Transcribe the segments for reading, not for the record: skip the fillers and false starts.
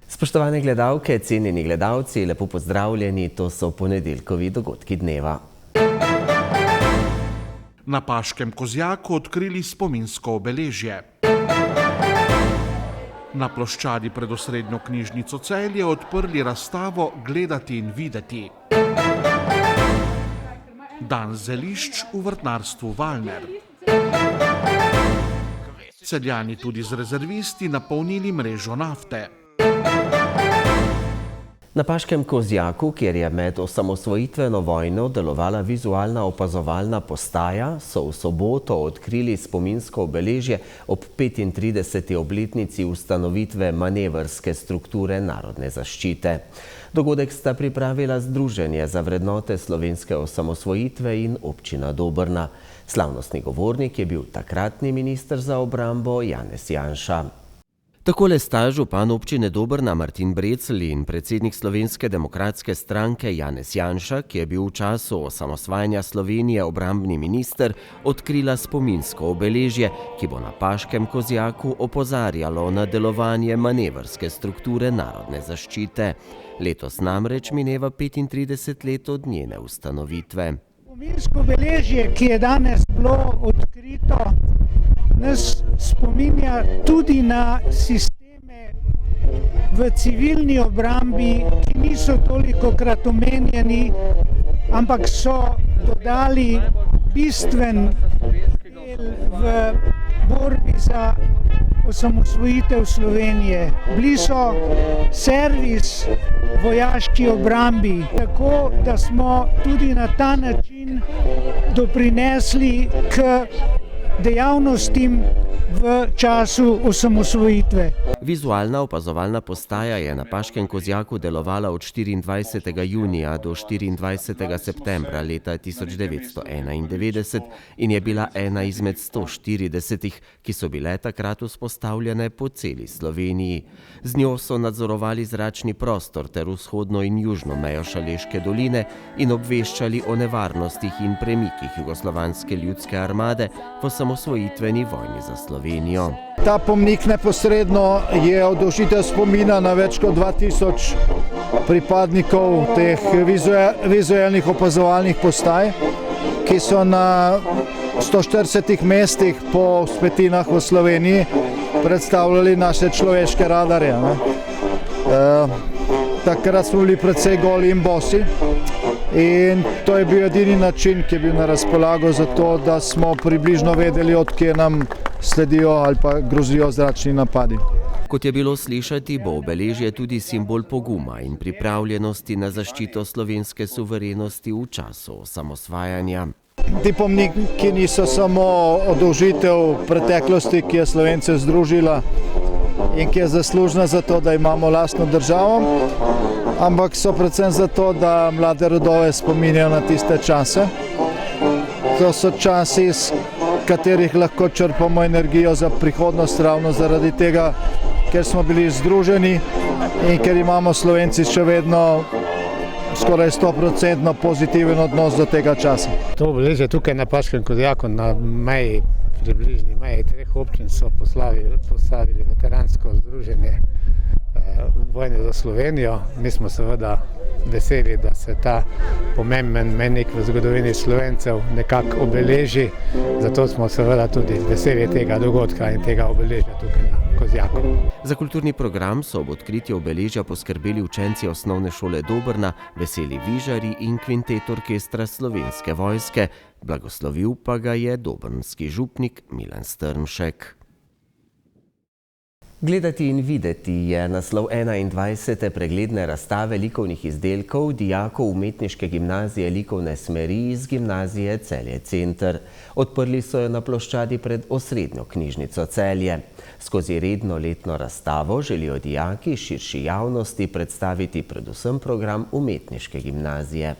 Spoštovane gledalke, cenjeni gledalci, lepo pozdravljeni, to so ponedeljkovi dogodki dneva. Na Paškem Kozjaku odkrili spominsko obeležje. Na ploščadi pred osrednjo knjižnico Celje odprli razstavo Gledati in videti. Dan zelišč v vrtnarstvu Valner. Celjani tudi z rezervisti napolnili mrežo nafte. Na Paškem Kozjaku, kjer je med osamosvojitveno vojno delovala vizualna opazovalna postaja, so v soboto odkrili spominsko obeležje ob 35. obletnici ustanovitve manevrske strukture narodne zaščite. Dogodek sta pripravila Združenje za vrednote slovenske osamosvojitve in občina Dobrna. Slavnostni govornik je bil takratni minister za obrambo Janez Janša. Takole sta župan občine Dobrna Martin Brecelj in predsednik Slovenske demokratske stranke Janez Janša, ki je bil v času osamosvajanja Slovenije obrambni minister, odkrila spominsko obeležje, ki bo na Paškem Kozjaku opozarjalo na delovanje manevrske strukture narodne zaščite. Letos namreč mineva 35 let od njene ustanovitve. Spominsko obeležje, ki je danes bilo odkrito, nas spominja tudi na sisteme v civilni obrambi, ki niso tolikokrat omenjeni, ampak so dodali bistven del v borbi za osamosvojitev Slovenije. Bili so servis vojaški obrambi, tako da smo tudi na ta način doprinesli k dejavnostim v času osamosvojitve. Vizualna opazovalna postaja je na Paškem Kozjaku delovala od 24. junija do 24. septembra leta 1991 in je bila ena izmed 140, ki so bile takrat vzpostavljene po celi Sloveniji. Z njo so nadzorovali zračni prostor ter vzhodno in južno mejo Šaleške doline in obveščali o nevarnostih in premikih Jugoslovanske ljudske armade v osamosvojitveni vojni za Slovenijo. Ta pomnik neposredno je oddolžitev spomina na več kot 2000 pripadnikov teh vizualnih opazovalnih postaj, ki so na 140 mestih po vzpetinah v Sloveniji predstavljali naše človeške radarje. Takrat smo bili precej goli in bosi in to je bil edini način, ki je bil na razpolago za to, da smo približno vedeli, od kje nam sledijo ali pa grozijo zračni napadi. Kot je bilo slišati, bo obeležje tudi simbol poguma in pripravljenosti na zaščito slovenske suverenosti v času osamosvajanja. Ti pomniki niso samo oddolžitev preteklosti, ki je Slovence združila in ki je zaslužna za to, da imamo lastno državo, ampak so predvsem zato, da mlade rodove spominjajo na tiste čase. To so časi, iz katerih lahko črpamo energijo za prihodnost, ravno zaradi tega, ker smo bili združeni in ker imamo Slovenci še vedno skoraj 100% pozitiven odnos do tega časa. To obeležje tukaj na Paškem Kozjaku, na meji, približni meji 3 občin, so postavili veteransko združenje vojne za Slovenijo. Mi smo seveda veseli, da se ta pomemben mejnik v zgodovini Slovencev nekako obeleži, zato smo seveda tudi veseli tega dogodka in tega obeležja tukaj na Kozjaku. Za kulturni program so ob odkritju obeležja poskrbeli učenci osnovne šole Dobrna, Veseli Vižarji in kvintet orkestra Slovenske vojske, blagoslovil pa ga je dobrnski župnik Milan Strmšek. Gledati in videti je naslov 21. pregledne razstave likovnih izdelkov dijakov Umetniške gimnazije likovne smeri iz gimnazije Celje Center. Odprli so jo na ploščadi pred osrednjo knjižnico Celje. Skozi redno letno razstavo želijo dijaki širši javnosti predstaviti predvsem program Umetniške gimnazije.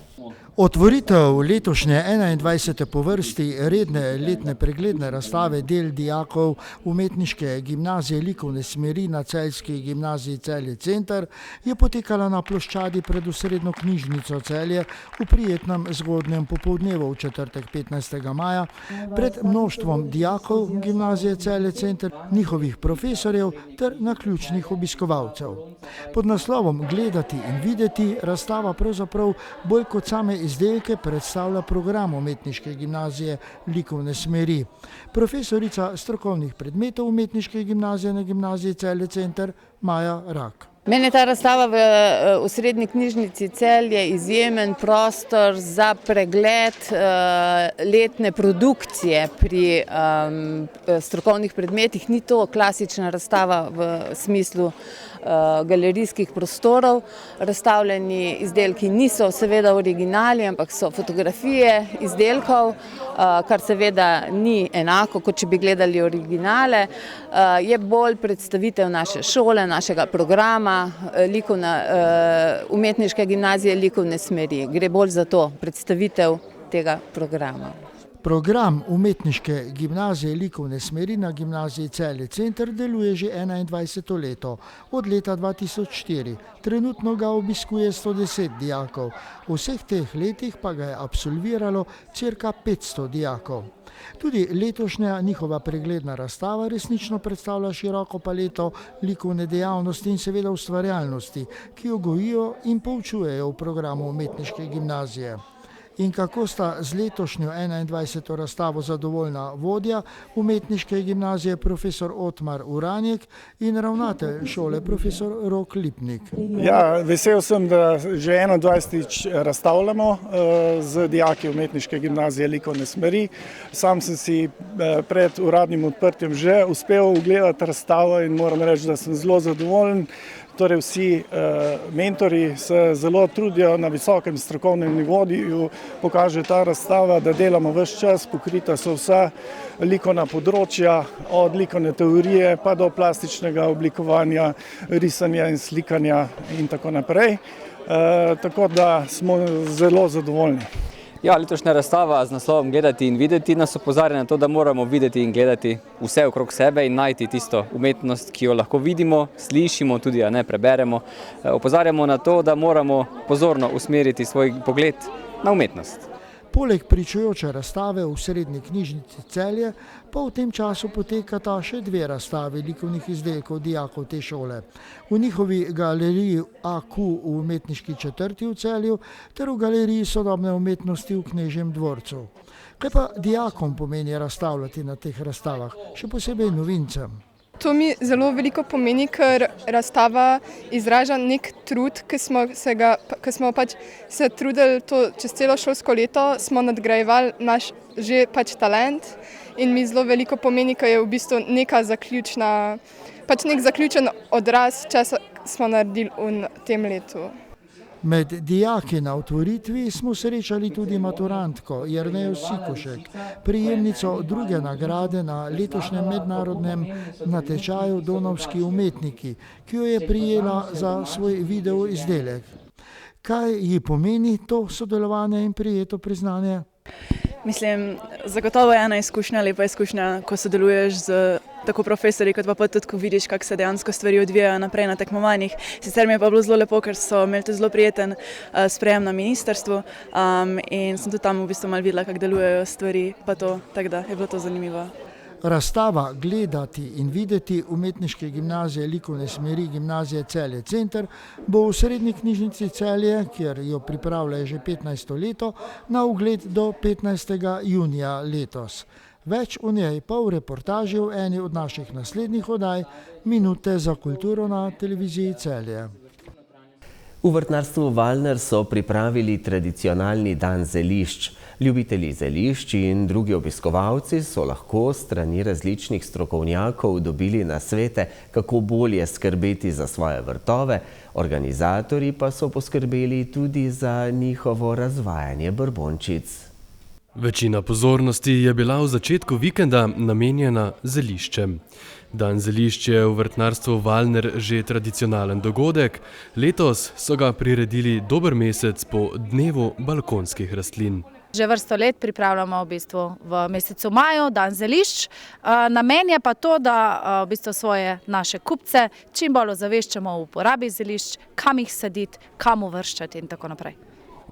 Otvoritev letošnje 21. po vrsti redne letne pregledne razstave del dijakov Umetniške gimnazije likovne smeri na Celjski gimnaziji Celje Center je potekala na ploščadi pred osrednjo knjižnico Celje v prijetnem zgodnjem popoldnevu v četrtek 15. maja pred mnoštvom dijakov gimnazije Celje Center, njihovih profesorjev ter naključnih obiskovalcev. Pod naslovom Gledati in videti razstava pravzaprav bolj kot same izdelke predstavlja program Umetniške gimnazije likovne smeri. Profesorica strokovnih predmetov Umetniške gimnazije na gimnaziji Celje Center Maja Rak. Meni je ta razstava v osrednji knjižnici Celje izjemen prostor za pregled letne produkcije pri strokovnih predmetih. Ni to klasična razstava v smislu galerijskih prostorov. Razstavljeni izdelki niso seveda originali, ampak so fotografije izdelkov, kar seveda ni enako, kot če bi gledali originale. Je bolj predstavitev naše šole, našega programa, Umetniške gimnazije likovne smeri. Gre bolj za to predstavitev tega programa. Program Umetniške gimnazije likovne smeri na gimnaziji Celje Center deluje že 21. leto, od leta 2004. Trenutno ga obiskuje 110 dijakov. V vseh teh letih pa ga je absolviralo cirka 500 dijakov. Tudi letošnja njihova pregledna razstava resnično predstavlja široko paleto likovne dejavnosti in seveda ustvarjalnosti, ki jo gojijo in poučujejo v programu Umetniške gimnazije. In kako sta z letošnjo 21. razstavo zadovoljna vodja Umetniške gimnazije profesor Otmar Uranjek in ravnatelj šole profesor Rok Lipnik. Ja, vesel sem, da že 21. razstavljamo z dijaki Umetniške gimnazije likovne smeri. Sam sem si pred uradnim odprtjem že uspel ogledati razstavo in moram reči, da sem zelo zadovoljen. Torej vsi mentori se zelo trudijo na visokem strokovnem nivoju, pokaže ta razstava, da delamo ves čas, pokrita so vsa likovna področja, od likovne teorije pa do plastičnega oblikovanja, risanja in slikanja in tako naprej. Tako da smo zelo zadovoljni. Ja, letošnja razstava z naslovom Gledati in videti nas opozarja na to, da moramo videti in gledati vse okrog sebe in najti tisto umetnost, ki jo lahko vidimo, slišimo, tudi a ne preberemo. Opozarjamo na to, da moramo pozorno usmeriti svoj pogled na umetnost. Poleg pričujoče razstave v srednji knjižnici Celje pa v tem času potekata še dve razstavi likovnih izdelkov dijakov te šole. V njihovi galeriji AQ v Umetniški četrti v Celju ter v galeriji sodobne umetnosti v Knežjem dvorcu. Kaj pa dijakom pomeni razstavljati na teh razstavah, še posebej novincem? To mi zelo veliko pomeni, ker razstava izraža nek trud, ki smo pač se trudili to čez celo šolsko leto, smo nadgrajevali naš že pač talent in mi zelo veliko pomeni, ker je v bistvu neka zaključna, pač nek zaključen odraz, česa smo naredili v tem letu. Med dijaki na otvoritvi smo srečali tudi maturantko Jernejo Sikošek, prejemnico druge nagrade na letošnjem mednarodnem natečaju Donavski umetniki, ki jo je prejela za svoj video izdelek. Kaj ji pomeni to sodelovanje in prejeto priznanje? Mislim, zagotovo je ena izkušnja, lepa izkušnja, ko sodeluješ z tako profesorji, kot pa tudi, ko vidiš, kako se dejansko stvari odvijajo naprej na tekmovanjih. Sicer mi je pa bilo zelo lepo, ker so imeli tudi zelo prijeten sprejem na ministrstvu in sem tudi tam v bistvu malo videla, kako delujejo stvari, pa to, tako da je bilo to zanimivo. Razstava Gledati in videti Umetniške gimnazije likovne smeri gimnazije Celje Center bo v srednji knjižnici Celje, kjer jo pripravljajo že 15. leto, na ogled do 15. junija letos. Več o njej pa v reportaži v eni od naših naslednjih oddaj Minute za kulturo na televiziji Celje. V vrtnarstvu Valner so pripravili tradicionalni dan zelišč. Ljubitelji zelišč in drugi obiskovalci so lahko strani različnih strokovnjakov dobili nasvete, kako bolje skrbeti za svoje vrtove. Organizatorji pa so poskrbeli tudi za njihovo razvajanje brbončic. Večina pozornosti je bila v začetku vikenda namenjena zeliščem. Dan zelišč je v vrtnarstvu Valner že tradicionalen dogodek. Letos so ga priredili dober mesec po dnevu balkonskih rastlin. Že vrsto let pripravljamo v bistvu v mesecu maju dan zelišč. Namen je pa to, da v bistvu svoje naše kupce čim bolj ozaveščamo o uporabi zelišč, kam jih saditi, kam uvrščati in tako naprej.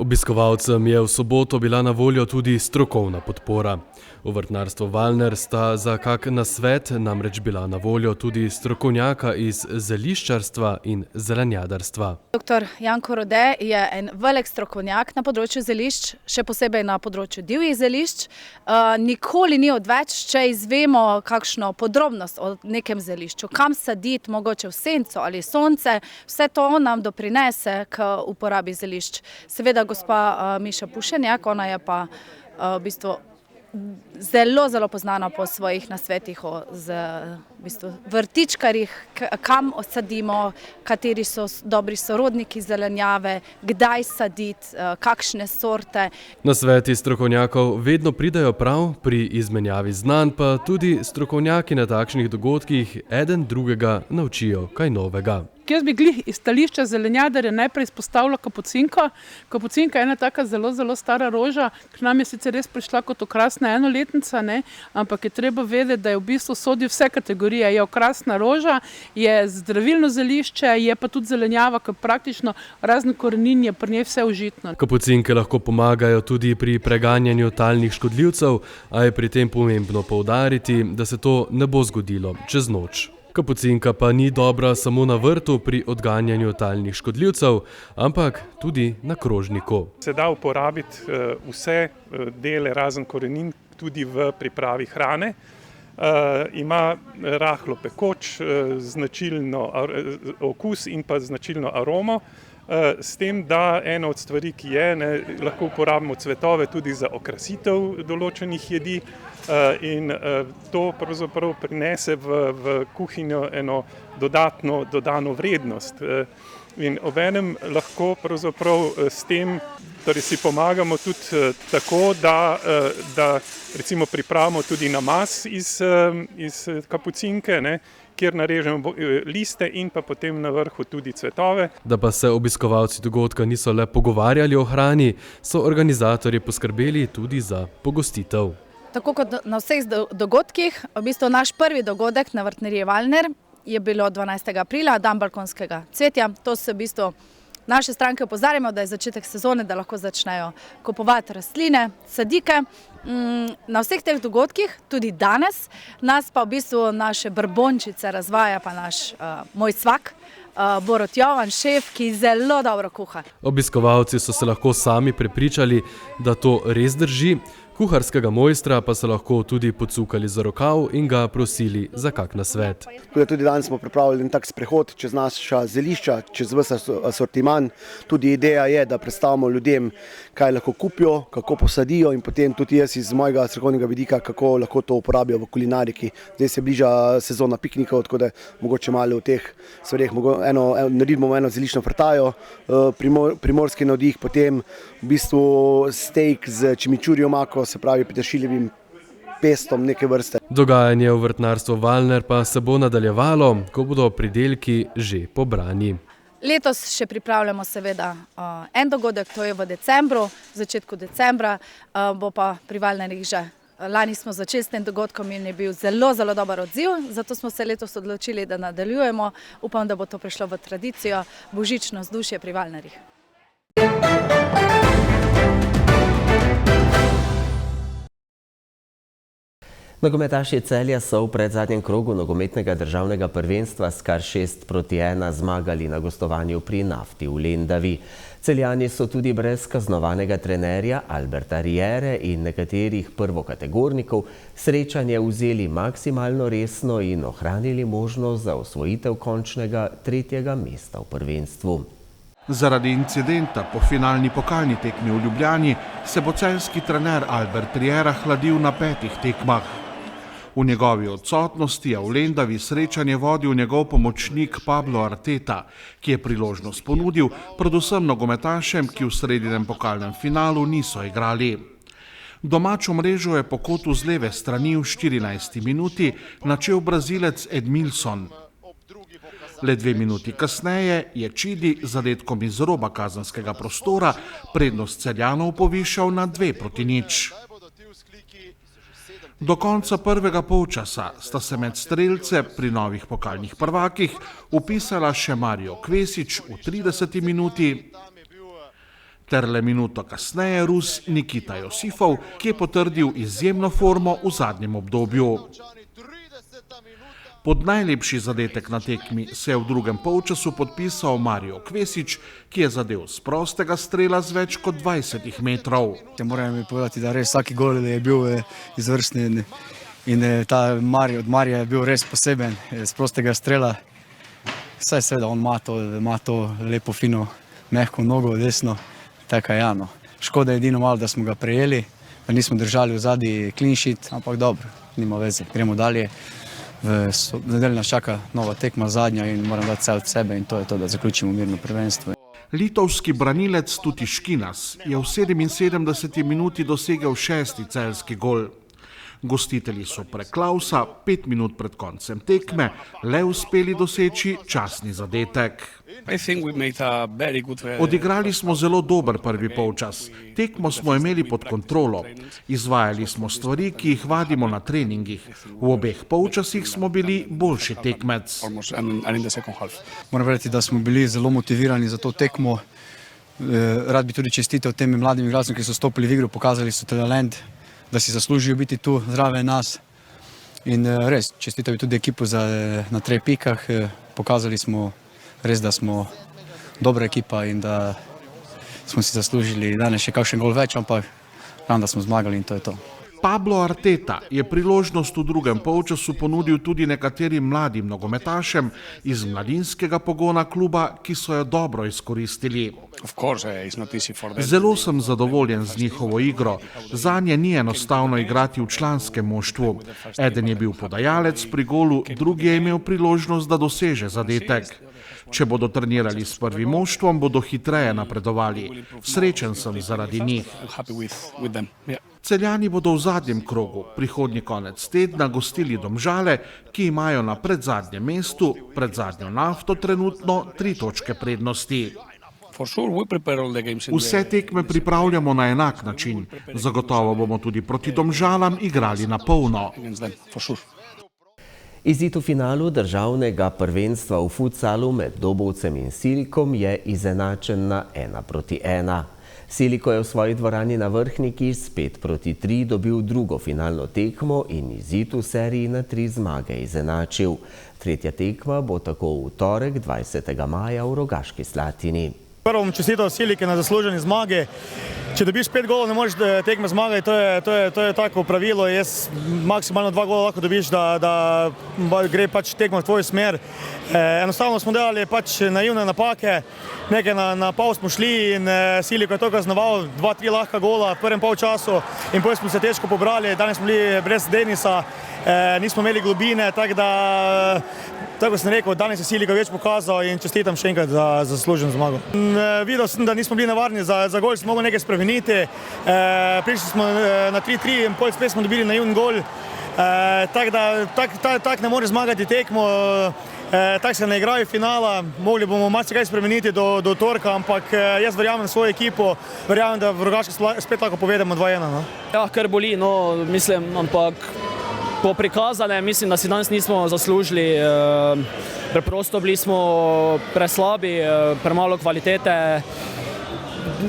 Obiskovalcem je v soboto bila na voljo tudi strokovna podpora. V vrtnarstvu Valner sta za kak nasvet namreč bila na voljo tudi strokovnjaka iz zeliščarstva in zelenjadarstva. Dr. Janko Rode je en velik strokovnjak na področju zelišč, še posebej na področju divjih zelišč. Nikoli ni odveč, če izvemo kakšno podrobnost o nekem zelišču, kam saditi, mogoče v senco ali sonce, vse to nam doprinese k uporabi zelišč. Seveda gospa Miša Pušenjak, ona je pa v bistvu zelo poznana po svojih nasvetih o vrtičkarjih, kam sadimo, kateri so dobri sorodniki zelenjave, kdaj saditi, kakšne sorte. Nasveti strokovnjakov vedno pridejo prav, pri izmenjavi znanj pa tudi strokovnjaki na takšnih dogodkih eden drugega naučijo kaj novega. Jaz bi glih iz stališča zelenjadarja najprej izpostavila kapucinko. Kapucinka je ena taka zelo stara roža, k nam je sicer res prišla kot okrasna enoletnica, ampak je treba vedeti, da je v bistvu sodi vse kategorije. Je okrasna roža, je zdravilno zelišče, je pa tudi zelenjava, ker praktično razen korenin je pri njej vse užitno. Kapucinke lahko pomagajo tudi pri preganjanju talnih škodljivcev, a je pri tem pomembno poudariti, da se to ne bo zgodilo čez noč. Kapucinka pa ni dobra samo na vrtu pri odganjanju talnih škodljivcev, ampak tudi na krožniku. Se da uporabiti vse dele razen korenin tudi v pripravi hrane. Ima rahlo pekoč, značilno okus in pa značilno aromo. S tem, da ena od stvari, ki je, lahko uporabimo cvetove tudi za okrasitev določenih jedi in to pravzaprav prinese v kuhinjo eno dodano vrednost. In obenem lahko pravzaprav s tem torej si pomagamo tudi tako, da recimo pripravimo tudi namaz iz kapucinke, kjer narežemo liste in pa potem na vrhu tudi cvetove. Da pa se obiskovalci dogodka niso le pogovarjali o hrani, so organizatorji poskrbeli tudi za pogostitev. Tako kot na vseh dogodkih, v bistvu naš prvi dogodek na vrtnariji Valner je bilo 12. aprila, dan balkonskega cvetja. To se v bistvu naše stranke opozarjamo, da je začetek sezone, da lahko začnejo kupovati rastline, sadike. Na vseh teh dogodkih, tudi danes, nas pa v bistvu naše brbončice razvaja pa naš moj svak, Borut Jovan, šef, ki zelo dobro kuha. Obiskovalci so se lahko sami prepričali, da to res drži. Kuharskega mojstra pa so lahko tudi pocukali za rokav in ga prosili za kak nasvet. Tudi danes smo pripravili en tak sprehod čez naša zelišča, čez ves asortiman. Tudi ideja je, da predstavimo ljudem, kaj lahko kupijo, kako posadijo in potem tudi jaz iz mojega strokovnega vidika, kako lahko to uporabijo v kulinariki. Zdaj se bliža sezona piknikov, tako da mogoče malo v teh stvareh naredimo eno zeliščno frtajo, primorski navdih, potem v bistvu steak z čimičurjo omako, se pravi peteršiljevim pestom neke vrste. Dogajanje v vrtnarstvu Valner pa se bo nadaljevalo, ko bodo pridelki že pobrani. Letos še pripravljamo seveda en dogodek, to je v decembru, v začetku decembra, bo pa pri Valnerjih že. Lani smo začeli s tem dogodkom in je bil zelo dober odziv, zato smo se letos odločili, da nadaljujemo. Upam, da bo to prišlo v tradicijo, božično vzdušje pri Valnerjih. Nogometaši Celja so v predzadnjem krogu nogometnega državnega prvenstva s kar 6-1 zmagali na gostovanju pri Nafti v Lendavi. Celjani so tudi brez kaznovanega trenerja Alberta Riere in nekaterih prvokategornikov srečanje vzeli maksimalno resno in ohranili možnost za osvojitev končnega 3. mesta v prvenstvu. Zaradi incidenta po finalni pokalni tekmi v Ljubljani se bo celjski trener Albert Riera hladil na 5 tekmah. V njegovi odsotnosti je v Lendavi srečanje vodil njegov pomočnik Pablo Arteta, ki je priložnost ponudil predvsem nogometašem, ki v sredinem pokalnem finalu niso igrali. Domačo mrežo je po kotu z leve strani v 14. minuti načel Brazilec Edmilson. Le 2 minuti kasneje je Čidi z zadetkom iz roba kazenskega prostora prednost Celjanov povišal na 2-0. Do konca prvega polčasa sta se med strelce pri novih pokalnih prvakih vpisala še Mario Kvesič v 30. minuti ter le minuto kasneje Rus Nikita Josifov, ki je potrdil izjemno formo v zadnjem obdobju. Pod najlepši zadetek na tekmi se je v drugem polčasu podpisal Mario Kvesič, ki je zadel z prostega strela z več kot 20 metrov. Moram mi povedati, da res vsaki gol je bil izvrsten in ta od Marija je bil res poseben z prostega strela. Saj seveda on ima to lepo, fino, mehko nogo desno, tako je Jano. Škoda je edino malo, da smo ga prejeli, da nismo držali v zadnji clean sheet, ampak dobro, nima veze, gremo dalje. V nedeljo nas čaka nova tekma, zadnja, in moram dati vse od sebe in to je to, da zaključimo mirno prvenstvo. Litovski branilec Tutiškinas je v 77. minuti dosegel 6. celjski gol. Gostitelji so prek Klausa 5 minut pred koncem tekme le uspeli doseči častni zadetek. Odigrali smo zelo dober prvi polčas. Tekmo smo imeli pod kontrolo. Izvajali smo stvari, ki jih vadimo na treningih. V obeh polčasih smo bili boljši tekmec. Moram reči, da smo bili zelo motivirani za to tekmo. Rad bi tudi čestitev tem mladim igralcem, ki so stopili v igro, pokazali so talent, da si zaslužijo biti tu zraven nas. In res, čestitev tudi ekipo na 3 pikah. Pokazali smo res, da smo dobra ekipa in da smo si zaslužili danes še kakšen gol več, ampak da smo zmagali in to je to. Pablo Arteta je priložnost v drugem polčasu ponudil tudi nekaterim mladim nogometašem iz mladinskega pogona kluba, ki so jo dobro izkoristili. Zelo sem zadovoljen z njihovo igro. Zanje ni enostavno igrati v članskem moštvu. Eden je bil podajalec pri golu, drugi je imel priložnost, da doseže zadetek. Če bodo trenirali s prvim moštvom, bodo hitreje napredovali. Srečen sem zaradi njih. Celjani bodo v zadnjem krogu prihodnji konec tedna gostili Domžale, ki imajo na predzadnjem mestu, pred zadnjo Nafto trenutno 3 točke prednosti. Vse tekme pripravljamo na enak način. Zagotovo bomo tudi proti Domžalam igrali na polno. Izid v finalu državnega prvenstva v futsalu med Dobovcem in Silikom je izenačen na 1-1. Siliko je v svoji dvorani na Vrhniki s 5-3 dobil drugo finalno tekmo in izid v seriji na 3 zmage izenačil. Tretja tekma bo tako v torek 20. maja v Rogaški Slatini. Prvo bom čestital Siliki na zasluženi zmagi. Če dobiš 5 golov, ne moreš tekme zmagati, to je tako pravilo. Maksimalno 2 gola lahko dobiš, da gre pač tekma v tvojo smer. Enostavno smo delali pač naivne napake, nekaj na pol smo šli in Siliko je to kaznoval, 2-3 lahka gola v prvem polčasu in potem smo se težko pobrali. Danes smo bili brez Denisa, nismo imeli globine, tako da, tako sem rekel, danes je Siliko več pokazal in čestitam še enkrat za zasluženo zmago. Videl sem, da nismo bili navarni za gol, smo mogli nekaj spremeniti. Prišli smo na 3-3 in potem spet smo dobili naivni gol. Tako da tak ne more zmagati tekmo, tako se ne igrajo finala. Mogli bomo marsikaj spremeniti do torka, ampak jaz verjamem v svojo ekipo, verjamem, da v Rogaški spet lahko povedemo 2-1. Ja, kar boli, no, mislim, ampak po prikazanem, mislim, da si danes nismo zaslužili. Preprosto bili smo preslabi, premalo kvalitete.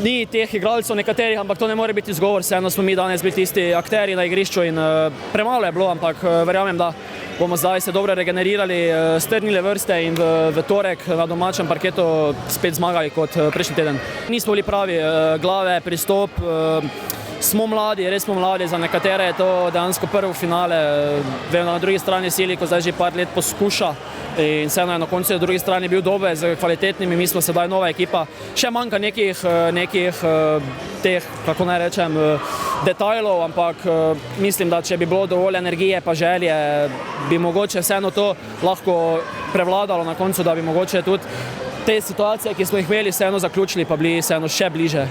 Ni teh igralcev nekaterih, ampak to ne more biti izgovor. Vseeno smo mi danes bili tisti akteri na igrišču in premalo je bilo, ampak verjamem, da bomo zdaj se dobro regenerirali, strnili vrste in v torek na domačem parketu spet zmagali kot prejšnji teden. Nismo bili pravi, glave, pristop. Smo mladi, res smo mladi, za nekatere je to dejansko prvo finale. Vem, da na drugi strani Siliko zdaj že par let poskuša in vseeno je na koncu na drugi strani bil dober z kvalitetnimi, mi smo sedaj nova ekipa. Še manjka nekih teh, kako naj rečem, detajlov, ampak mislim, da če bi bilo dovolj energije pa želje, bi mogoče vseeno to lahko prevladalo na koncu, da bi mogoče tudi te situacije, ki smo jih imeli, vseeno zaključili pa bili vseeno še bliže.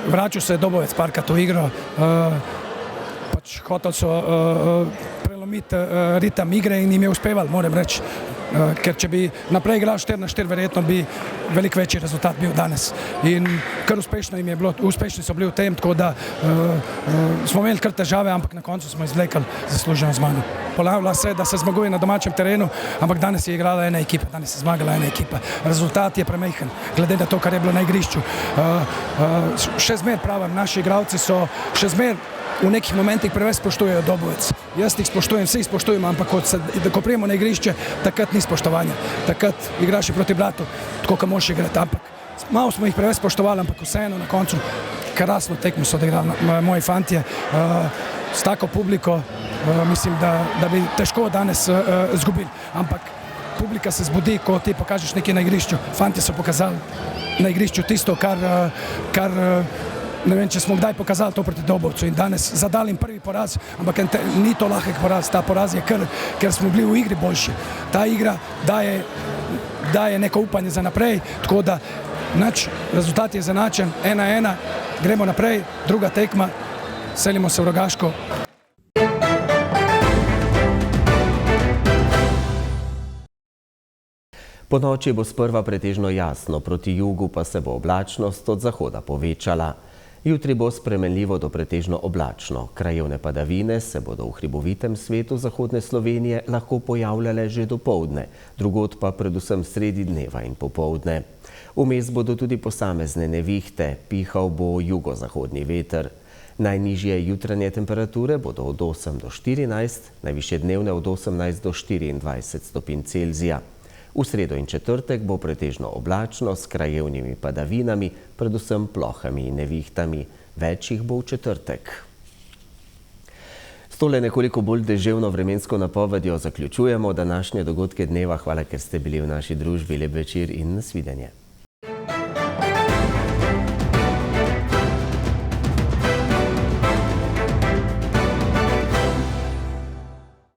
vračal se je Dobovec parkrat v igro, pač hotel so prelomiti ritem igre in jim je uspevalo, moram reči. Ker če bi naprej igral 4-4, verjetno bi veliko večji rezultat bil danes. In kar uspešni so bili v tem, tako da smo imeli kar težave, ampak na koncu smo izvlekli zasluženo zmago. Ponavlja se, da se zmaguje na domačem terenu, ampak danes je igrala ena ekipa, danes je zmagala ena ekipa. Rezultat je premajhen, glede na to, kar je bilo na igrišču. Še zmer pravim, naši igralci so še zmer v nekih momentih preveč spoštujejo Dobovec. Jaz jih spoštujem, vsi jih spoštujem, ampak ko prijemo na igrišče, takrat ni spoštovanja. Takrat igraš proti bratu, tako kot moraš igrati. Ampak malo smo jih preveč spoštovali, ampak vseeno na koncu krasno tekmo so odigrali moji fantje. S tako publiko mislim, da bi težko danes izgubili. Ampak publika se zbudi, ko ti pokažeš nekaj na igrišču. Fantje so pokazali na igrišču tisto, kar ne vem, če smo kdaj pokazali to proti Dobovcu in danes zadali jim prvi poraz, ampak ni to lahek poraz, ta poraz je ker smo bili v igri boljši. Ta igra daje neko upanje za naprej, tako da rezultat je zanačen, 1-1, gremo naprej, druga tekma, selimo se v Rogaško. Po noči bo sprva pretežno jasno, proti jugu pa se bo oblačnost od zahoda povečala. Jutri bo spremenljivo do pretežno oblačno. Krajevne padavine se bodo v hribovitem svetu zahodne Slovenije lahko pojavljale že dopoldne, drugod pa predvsem sredi dneva in popoldne. Vmes bodo tudi posamezne nevihte, pihal bo jugozahodni veter. Najnižje jutranje temperature bodo od 8 do 14, najvišje dnevne od 18 do 24 stopinj Celzija. V sredo in četrtek bo pretežno oblačno s krajevnimi padavinami, predvsem plohami in nevihtami. Več jih bo v četrtek. S tole nekoliko bolj deževno vremensko napovedjo zaključujemo današnje dogodke dneva. Hvala, ker ste bili v naši družbi. Lep večer in nasvidenje.